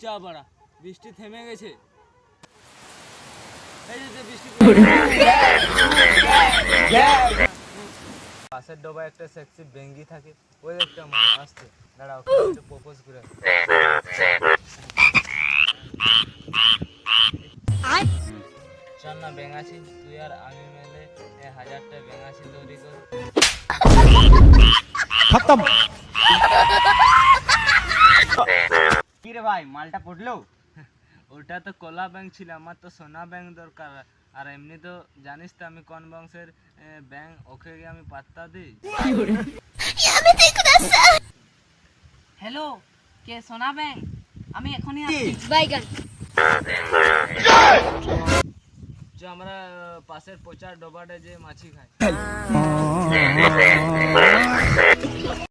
চুপচাপ বাড়া, বৃষ্টি থেমে গেছে। এই যে বৃষ্টি পাশের ডোবা একটা সেক্সি বেঙ্গি থাকে, ওই একটা আসছে, দাঁড়াও একটু প্রপোজ করে। চল না বেঙ্গাছি, তুই আর আমি মিলে 1000টা বেঙ্গাছি তৈরি কর। খতম। কি রে ভাই, মালটা পড়লো? ওটা তো কলা ব্যাংক ছিল, আমার তো সোনা ব্যাংক দরকার। আর এমনি তো জানিস তো আমি কোন বংশের ব্যাংক, ওকে আমি পাত্তা দিই। হ্যালো, কে সোনা ব্যাংক? আমি এখনই আসছি। যে আমরা পাশের পচার ডোবাটা যে মাছি খাই।